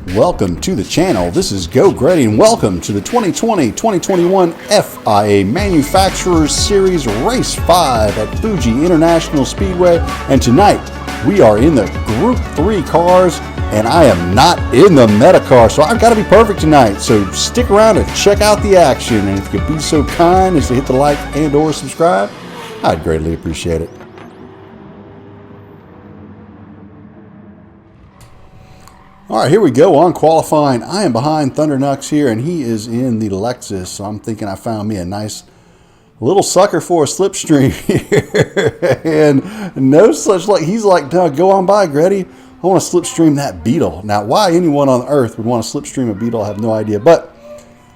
Welcome to the channel. This is Geauxgreddy and welcome to the 2020-2021 FIA Manufacturers Series Race 5 at Fuji International Speedway. And tonight we are in the Group 3 cars and I am not in the Meta car, so I've got to be perfect tonight. So stick around and check out the action, and if you could be so kind as to hit the like and or subscribe, I'd greatly appreciate it. All right, here we go on qualifying. I am behind Thundernux here, and he is in the Lexus. So I'm thinking I found me a nice little sucker for a slipstream here. And no such luck. He's like, no, go on by, Greddy. I want to slipstream that Beetle. Now, why anyone on earth would want to slipstream a Beetle, I have no idea. But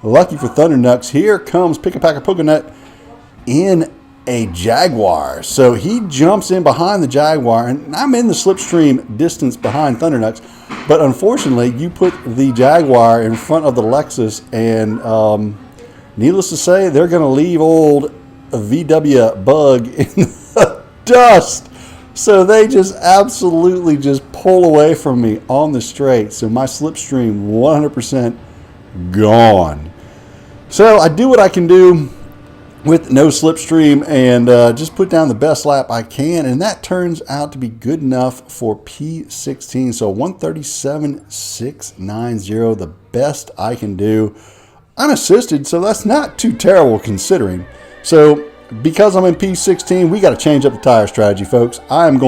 lucky for Thundernux, here comes Pick-a-Pack-a-Poke-a-Nut in a Jaguar. So he jumps in behind the Jaguar, and I'm in the slipstream distance behind Thundernux. But unfortunately, you put the Jaguar in front of the Lexus, and needless to say, they're going to leave old VW Bug in the dust. So they just absolutely just pull away from me on the straight. So my slipstream 100% gone. So I do what I can do with no slipstream and just put down the best lap I can, and that turns out to be good enough for P16. So 137.690, the best I can do. I'm assisted, so that's not too terrible considering. So because I'm in P16, we got to change up the tire strategy, folks. I'm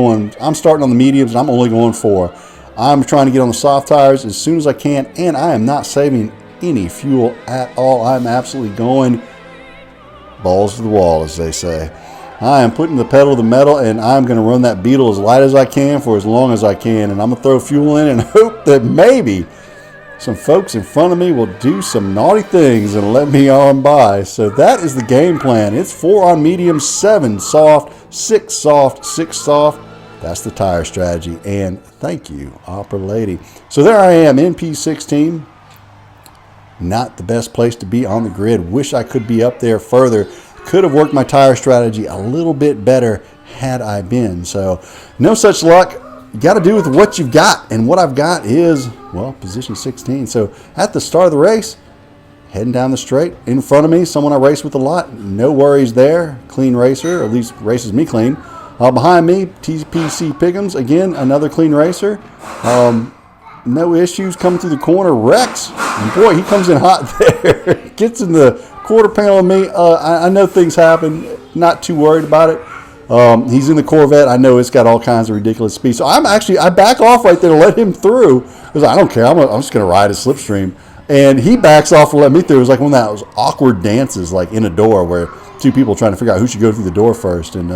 starting on the mediums, and I'm only going 4. I'm trying to get on the soft tires as soon as I can, and I am not saving any fuel at all. I'm absolutely going balls to the wall, as they say. I am putting the pedal to the metal, and I'm going to run that Beetle as light as I can for as long as I can, and I'm going to throw fuel in and hope that maybe some folks in front of me will do some naughty things and let me on by. So that is the game plan. It's 4 on medium, 7 soft, 6 soft, 6 soft. That's the tire strategy, and thank you, Opera Lady. So there I am in P16. Not the best place to be on the grid. Wish I could be up there further. Could have worked my tire strategy a little bit better had I been. So no such luck. You got to do with what you've got. And what I've got is, well, position 16. So at the start of the race, heading down the straight in front of me, someone I race with a lot. No worries there. Clean racer, or at least races me clean. Behind me, TPC Pick'ems. Again, another clean racer. No issues coming through the corner. Rex, and boy, he comes in hot there. Gets in the quarter panel of me. I know things happen. Not too worried about it. He's in the Corvette. I know it's got all kinds of ridiculous speed. So I back off right there to let him through because I don't care. I'm just going to ride his slipstream. And he backs off to let me through. It was like one of those awkward dances like in a door where two people trying to figure out who should go through the door first. And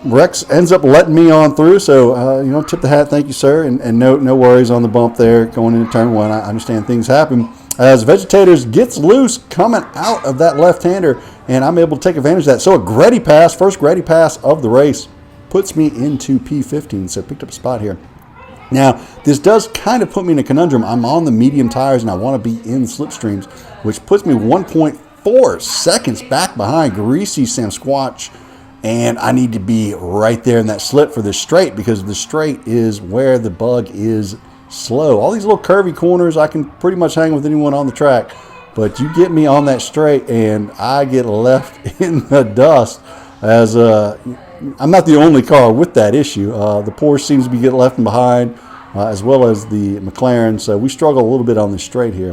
Rex ends up letting me on through, so tip the hat, thank you, sir, and no worries on the bump there going into turn 1. I understand things happen. As Vegetators gets loose coming out of that left-hander, and I'm able to take advantage of that. So a Greddy pass, first Greddy pass of the race, puts me into P15, so picked up a spot here. Now, this does kind of put me in a conundrum. I'm on the medium tires, and I want to be in slipstreams, which puts me 1.4 seconds back behind Greasy Sam Squatch. And I need to be right there in that slip for the straight because the straight is where the Bug is slow. All these little curvy corners, I can pretty much hang with anyone on the track. But you get me on that straight and I get left in the dust as I'm not the only car with that issue. The Porsche seems to be getting left behind as well as the McLaren. So we struggle a little bit on the straight here.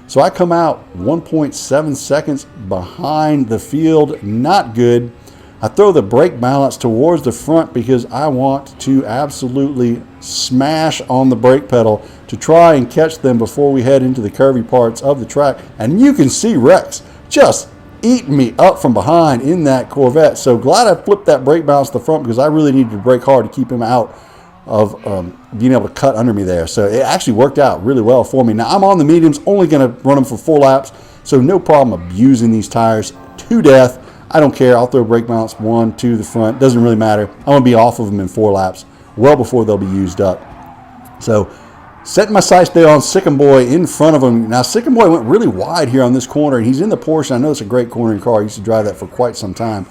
So I come out 1.7 seconds behind the field. Not good. I throw the brake balance towards the front because I want to absolutely smash on the brake pedal to try and catch them before we head into the curvy parts of the track. And you can see Rex just eating me up from behind in that Corvette. So glad I flipped that brake balance to the front because I really needed to brake hard to keep him out of being able to cut under me there. So it actually worked out really well for me. Now I'm on the mediums, only going to run them for 4 laps. So no problem abusing these tires to death. I don't care. I'll throw brake balance 1, 2 to the front. Doesn't really matter. I'm going to be off of them in 4 laps, well before they'll be used up. So Setting my sights there on Sicken Boy in front of him. Now, Sicken Boy went really wide here on this corner, and he's in the Porsche. I know it's a great cornering car. I used to drive that for quite some time.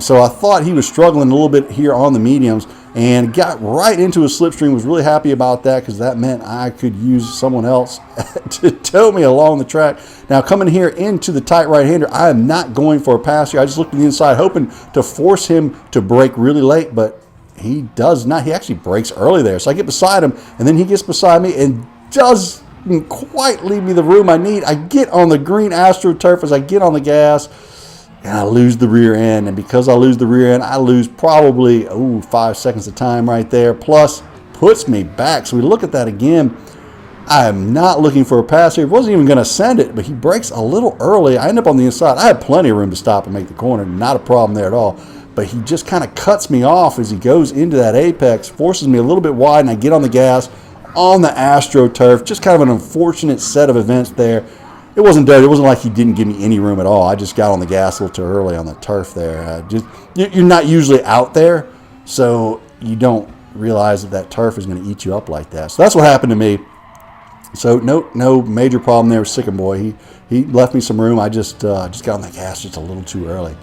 So I thought he was struggling a little bit here on the mediums and got right into a slipstream. Was really happy about that because that meant I could use someone else to tow me along the track. Now, coming here into the tight right-hander, I am not going for a pass here. I just looked at the inside, hoping to force him to brake really late, but he does not. He actually brakes early there. So I get beside him, and then he gets beside me and doesn't quite leave me the room I need. I get on the green AstroTurf as I get on the gas, and I lose the rear end. And because I lose the rear end, I lose probably 5 seconds of time right there, plus puts me back. So we look at that again. I am not looking for a pass here. Wasn't even going to send it, but he brakes a little early. I end up on the inside. I had plenty of room to stop and make the corner. Not a problem there at all. But he just kind of cuts me off as he goes into that apex, forces me a little bit wide, and I get on the gas on the AstroTurf. Just kind of an unfortunate set of events there. It wasn't dirty. It wasn't like he didn't give me any room at all. I just got on the gas a little too early on the turf there. You're not usually out there, so you don't realize that that turf is going to eat you up like that. So that's what happened to me. So no major problem there with Sicken Boy. He left me some room. I just got on the gas just a little too early.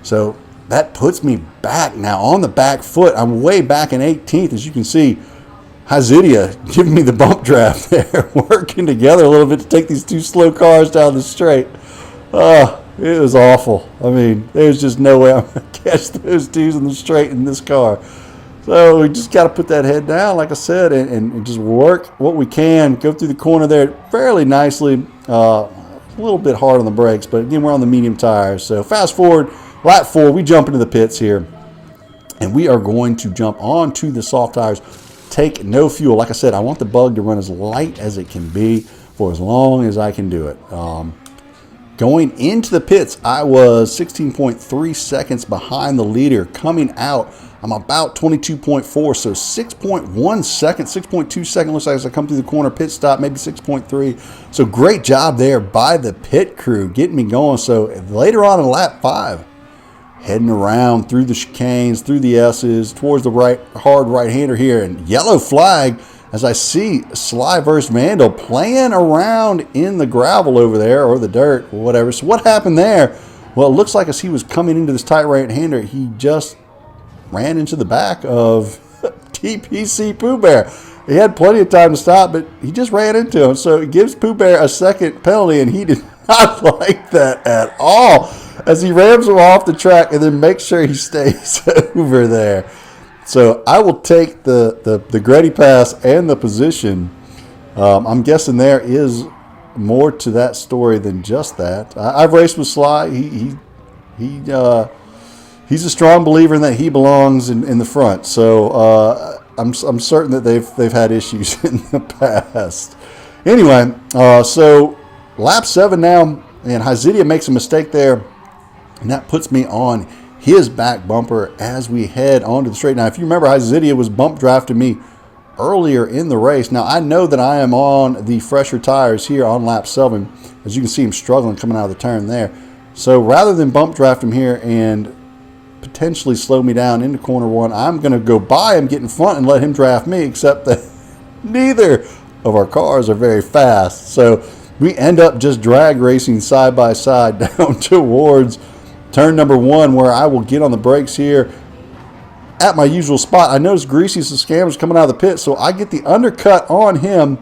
So that puts me back now on the back foot. I'm way back in 18th, as you can see. Hasidia giving me the bump draft there, working together a little bit to take these two slow cars down the straight. It was awful. I mean, there's just no way I'm going to catch those twos in the straight in this car. So we just got to put that head down, like I said, and just work what we can. Go through the corner there fairly nicely. A little bit hard on the brakes, but again, we're on the medium tires. So fast forward. Lap 4, we jump into the pits here, and we are going to jump onto the soft tires, take no fuel. Like I said, I want the bug to run as light as it can be for as long as I can do it. Going into the pits, I was 16.3 seconds behind the leader. Coming out, I'm about 22.4, so 6.1 seconds, 6.2 seconds looks like as I come through the corner, pit stop, maybe 6.3. So great job there by the pit crew, getting me going. So later on in lap 5, heading around through the chicanes, through the S's, towards the hard right-hander here, and yellow flag as I see Sly vs. Vandal playing around in the gravel over there, or the dirt, or whatever. So what happened there? Well, it looks like as he was coming into this tight right-hander, he just ran into the back of TPC Pooh Bear. He had plenty of time to stop, but he just ran into him. So it gives Pooh Bear a second penalty, and he did not like that at all, as he rams him off the track and then makes sure he stays over there. So I will take the Greddy pass and the position. I'm guessing there is more to that story than just that. I've raced with Sly. He's a strong believer in that he belongs in the front. So I'm certain that they've had issues in the past. Anyway, so lap 7 now, and Hasidia makes a mistake there. And that puts me on his back bumper as we head onto the straight. Now, if you remember, Hasidia was bump drafting me earlier in the race. Now, I know that I am on the fresher tires here on lap 7. As you can see, him struggling coming out of the turn there. So rather than bump draft him here and potentially slow me down into corner 1, I'm going to go by him, get in front, and let him draft me, except that neither of our cars are very fast. So we end up just drag racing side by side down towards turn number 1, where I will get on the brakes here at my usual spot. I noticed Greasy's scammers coming out of the pit, so I get the undercut on him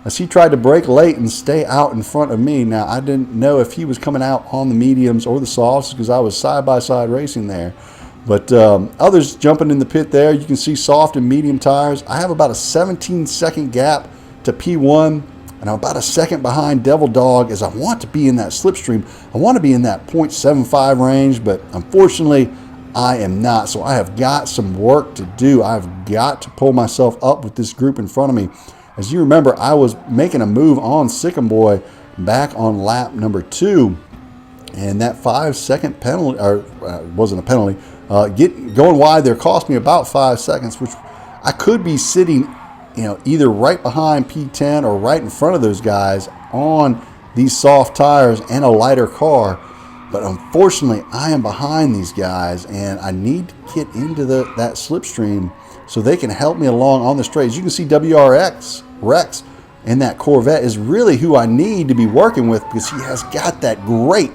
as he tried to brake late and stay out in front of me. Now, I didn't know if he was coming out on the mediums or the softs because I was side-by-side racing there. But others jumping in the pit there. You can see soft and medium tires. I have about a 17-second gap to P1. And I'm about a second behind Devil Dog as I want to be in that slipstream. I want to be in that 0.75 range, but unfortunately, I am not. So I have got some work to do. I've got to pull myself up with this group in front of me. As you remember, I was making a move on Sicken Boy back on lap number 2. And that 5-second penalty, or wasn't a penalty, going wide there cost me about 5 seconds, which I could be sitting either right behind P10 or right in front of those guys on these soft tires and a lighter car. But unfortunately, I am behind these guys, and I need to get into that slipstream so they can help me along on the straight. As you can see, Rex in that Corvette is really who I need to be working with, because he has got that great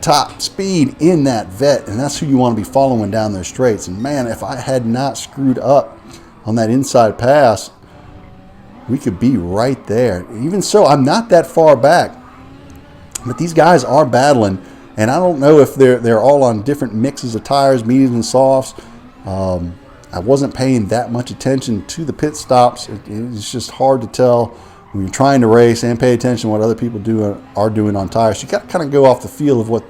top speed in that vet, and that's who you want to be following down those straights. And man, if I had not screwed up on that inside pass, we could be right there. Even so, I'm not that far back, but these guys are battling, and I don't know if they're all on different mixes of tires, mediums and softs. I wasn't paying that much attention to the pit stops. It's just hard to tell when you're trying to race and pay attention to what other people are doing on tires. You got to kind of go off the feel of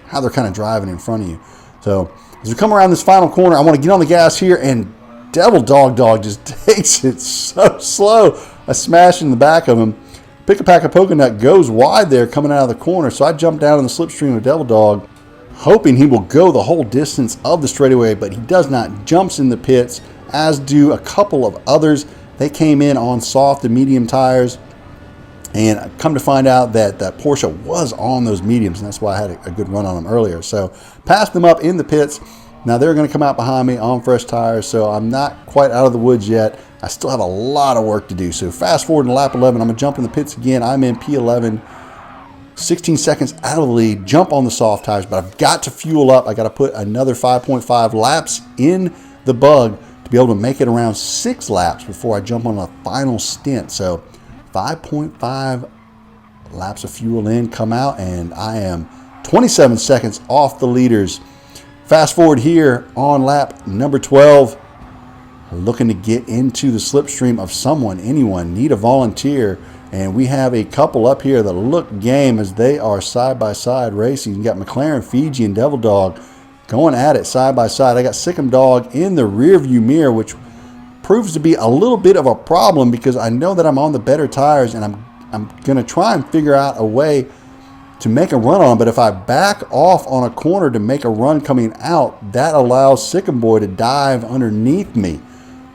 how they're kind of driving in front of you. So as we come around this final corner, I want to get on the gas here, and Devil Dog just takes it so slow. I smash in the back of him. Pick a Pack of Coconut goes wide there coming out of the corner, so I jump down in the slipstream of Devil Dog, hoping he will go the whole distance of the straightaway, but he does not. Jumps in the pits, as do a couple of others. They came in on soft and medium tires, and come to find out that Porsche was on those mediums, and that's why I had a good run on them earlier. So passed them up in the pits. Now they're going to come out behind me on fresh tires, so I'm not quite out of the woods yet. I still have a lot of work to do. So fast forward to lap 11, I'm going to jump in the pits again. I'm in P11, 16 seconds out of the lead, jump on the soft tires, but I've got to fuel up. I got to put another 5.5 laps in the bug to be able to make it around 6 laps before I jump on a final stint. So 5.5 laps of fuel in, come out, and I am 27 seconds off the leaders. Fast forward here on lap number 12, looking to get into the slipstream of anyone, need a volunteer. And we have a couple up here that look game as they are side-by-side racing. You got McLaren Fiji and Devil Dog going at it side-by-side. I got Sikkim Dog in the rearview mirror, which proves to be a little bit of a problem, because I know that I'm on the better tires, and I'm going to try and figure out a way to make a run on. But if I back off on a corner to make a run coming out, that allows Sikkim Boy to dive underneath me,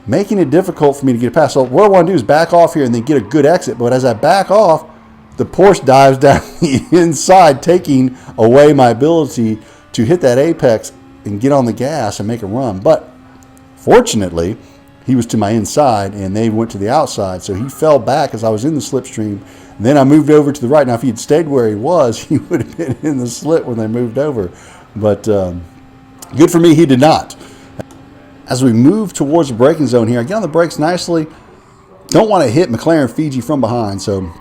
making it difficult for me to get past. So what I want to do is back off here and then get a good exit. But as I back off, the Porsche dives down the inside, taking away my ability to hit that apex and get on the gas and make a run. But fortunately, he was to my inside and they went to the outside. So he fell back as I was in the slipstream. And then I moved over to the right. Now, if he had stayed where he was, he would have been in the slit when they moved over. But good for me, he did not. As we move towards the braking zone here, I get on the brakes nicely. Don't want to hit McLaren Fiji from behind, so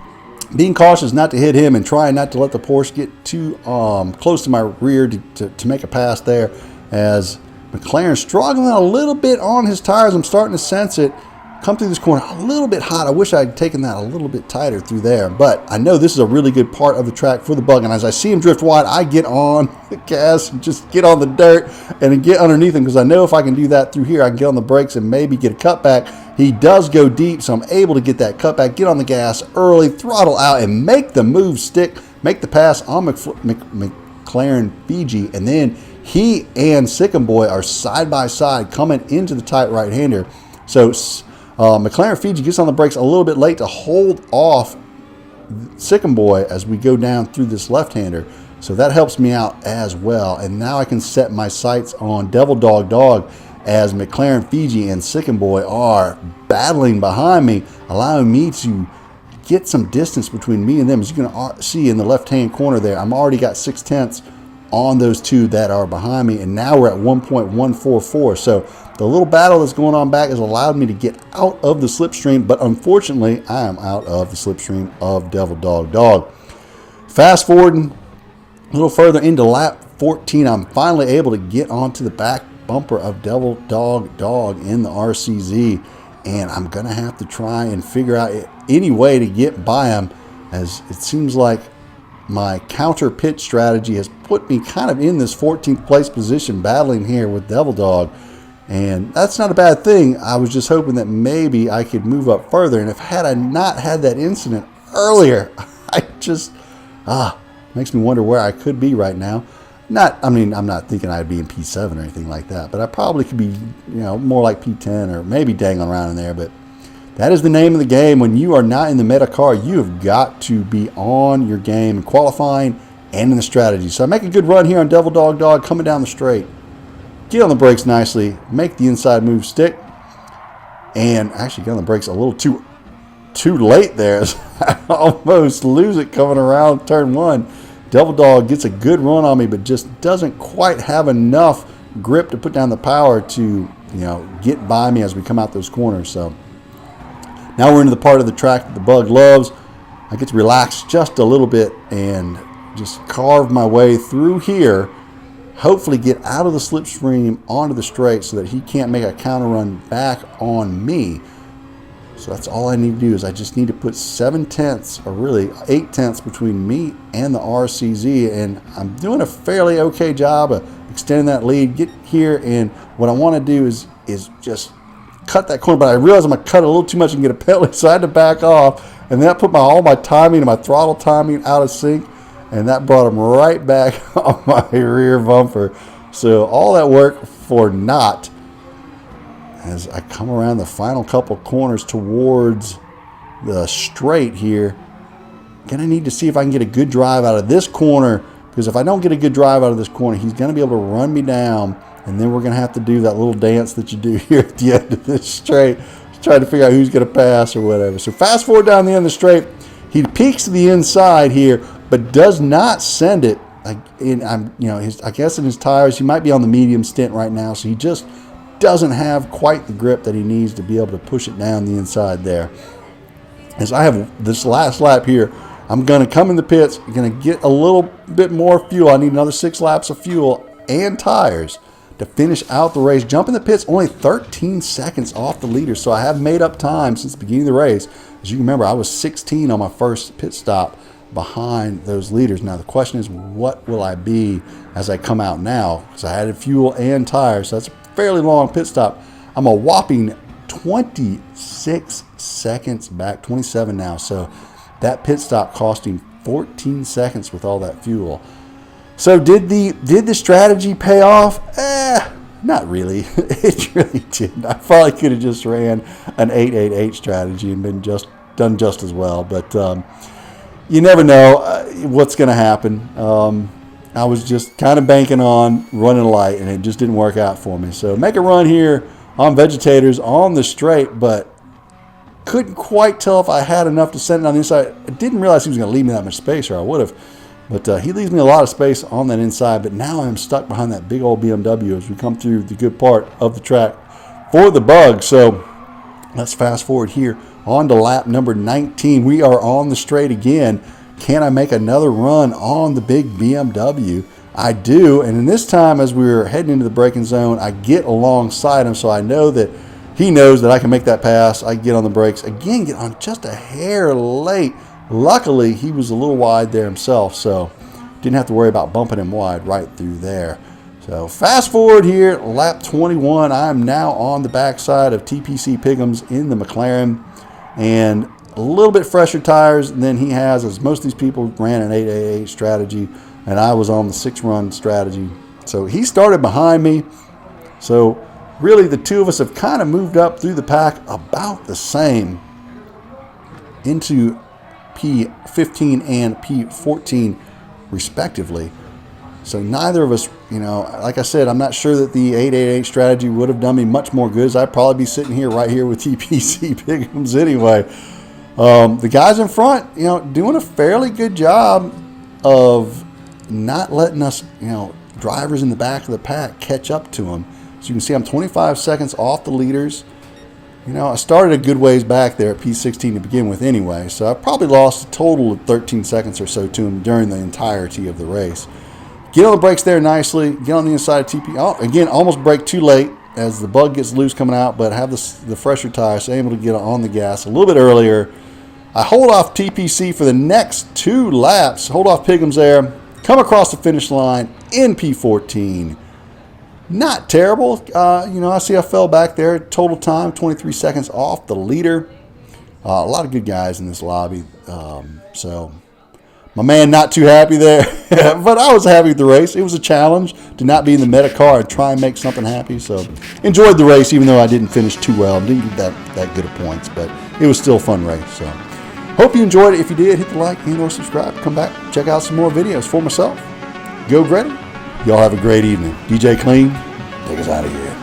being cautious not to hit him and trying not to let the Porsche get too close to my rear to make a pass there, as McLaren struggling a little bit on his tires. I'm starting to sense it. Come through this corner a little bit hot. I wish I had taken that a little bit tighter through there, but I know this is a really good part of the track for the bug, and as I see him drift wide, I get on the gas and just get on the dirt and get underneath him, because I know if I can do that through here, I can get on the brakes and maybe get a cutback. He does go deep, so I'm able to get that cutback, get on the gas early, throttle out, and make the move stick, make the pass on McLaren Fiji, and then he and Sikkim Boy are side by side coming into the tight right-hander. So McLaren Fiji gets on the brakes a little bit late to hold off Sikkim Boy as we go down through this left-hander. So that helps me out as well. And now I can set my sights on Devil Dog as McLaren Fiji and Sikkim Boy are battling behind me, allowing me to get some distance between me and them. As you can see in the left-hand corner there, I'm already got 0.6 on those two that are behind me, and now we're at 1.144. So the little battle that's going on back has allowed me to get out of the slipstream, but unfortunately, I am out of the slipstream of Devil Dog. Fast forwarding a little further into lap 14, I'm finally able to get onto the back bumper of Devil Dog in the RCZ, and I'm going to have to try and figure out any way to get by him, as it seems like my counter pit strategy has put me kind of in this 14th place position battling here with Devil Dog. And that's not a bad thing. I was just hoping that maybe I could move up further. And if had I not had that incident earlier, I just, makes me wonder where I could be right now. I'm not thinking I'd be in P7 or anything like that, but I probably could be, more like P10 or maybe dangling around in there. But that is the name of the game. When you are not in the meta car, you have got to be on your game in qualifying and in the strategy. So I make a good run here on Devil Dog coming down the straight. get on the brakes nicely, make the inside move stick, and actually get on the brakes a little too late there. I almost lose it coming around turn 1. Double Dog gets a good run on me, but just doesn't quite have enough grip to put down the power to, get by me as we come out those corners. So now we're into the part of the track that the Bug loves. I get to relax just a little bit and just carve my way through here. Hopefully get out of the slipstream onto the straight so that he can't make a counter run back on me. So that's all I need to do is I just need to put 7 tenths, or really 8 tenths between me and the RCZ, and I'm doing a fairly okay job of extending that lead, get here, and what I want to do is just cut that corner, but I realize I'm going to cut it a little too much and get a penalty, so I had to back off, and that put all my timing and my throttle timing out of sync, and that brought him right back on my rear bumper. So all that work for naught. As I come around the final couple corners towards the straight here, gonna need to see if I can get a good drive out of this corner, because if I don't get a good drive out of this corner, he's gonna be able to run me down, and then we're gonna have to do that little dance that you do here at the end of this straight, trying to figure out who's gonna pass or whatever. So fast forward down the end of the straight, he peeks to the inside here, but does not send it. I guess in his tires, he might be on the medium stint right now, so he just doesn't have quite the grip that he needs to be able to push it down the inside there. As I have this last lap here, I'm going to come in the pits, going to get a little bit more fuel. I need another 6 laps of fuel and tires to finish out the race. Jump in the pits, only 13 seconds off the leader, so I have made up time since the beginning of the race. As you can remember, I was 16 on my first pit stop behind those leaders. Now the question is, what will I be as I come out now? Because I added fuel and tires, so that's a fairly long pit stop. I'm a whopping 26 seconds back, 27 now. So that pit stop costing 14 seconds with all that fuel. So did the strategy pay off? Not really. It really didn't. I probably could have just ran an 888 strategy and done just as well. But you never know what's going to happen. I was just kind of banking on running light, and it just didn't work out for me. So make a run here on Vegetators on the straight, but couldn't quite tell if I had enough to send it on the inside. I didn't realize he was going to leave me that much space, or I would have. But he leaves me a lot of space on that inside, but now I'm stuck behind that big old BMW as we come through the good part of the track for the Bug. So let's fast forward here on to lap number 19. We are on the straight again. Can I make another run on the big BMW? I do, and in this time as we're heading into the braking zone, I get alongside him, so I know that he knows that I can make that pass. I get on the brakes. Again, get on just a hair late. Luckily, he was a little wide there himself, so didn't have to worry about bumping him wide right through there. So fast forward here, lap 21. I'm now on the backside of TPC Piggums in the McLaren, and a little bit fresher tires than he has, as most of these people ran an 888 strategy, and I was on the 6-run strategy. So he started behind me. So really the two of us have kind of moved up through the pack about the same into P15 and P14 respectively. So neither of us, like I said, I'm not sure that the 888 strategy would have done me much more good, as I'd probably be sitting here right here with TPC Piggums anyway. The guys in front, doing a fairly good job of not letting us, drivers in the back of the pack catch up to them. So you can see I'm 25 seconds off the leaders. I started a good ways back there at P16 to begin with anyway, so I probably lost a total of 13 seconds or so to him during the entirety of the race. Get on the brakes there nicely, get on the inside of TP. Oh, again, almost brake too late as the Bug gets loose coming out, but have the fresher tire, so able to get on the gas a little bit earlier. I hold off TPC for the next 2 laps, hold off Piggums there, come across the finish line in P14. Not terrible. I see I fell back there. Total time, 23 seconds off the leader. A lot of good guys in this lobby. So my man not too happy there. But I was happy with the race. It was a challenge to not be in the meta car and try and make something happy. So enjoyed the race, even though I didn't finish too well. Didn't get that good of points. But it was still a fun race. So hope you enjoyed it. If you did, hit the like and or subscribe. Come back, check out some more videos for myself. Geauxgreddy. Y'all have a great evening. DJ Clean, Take us out of here.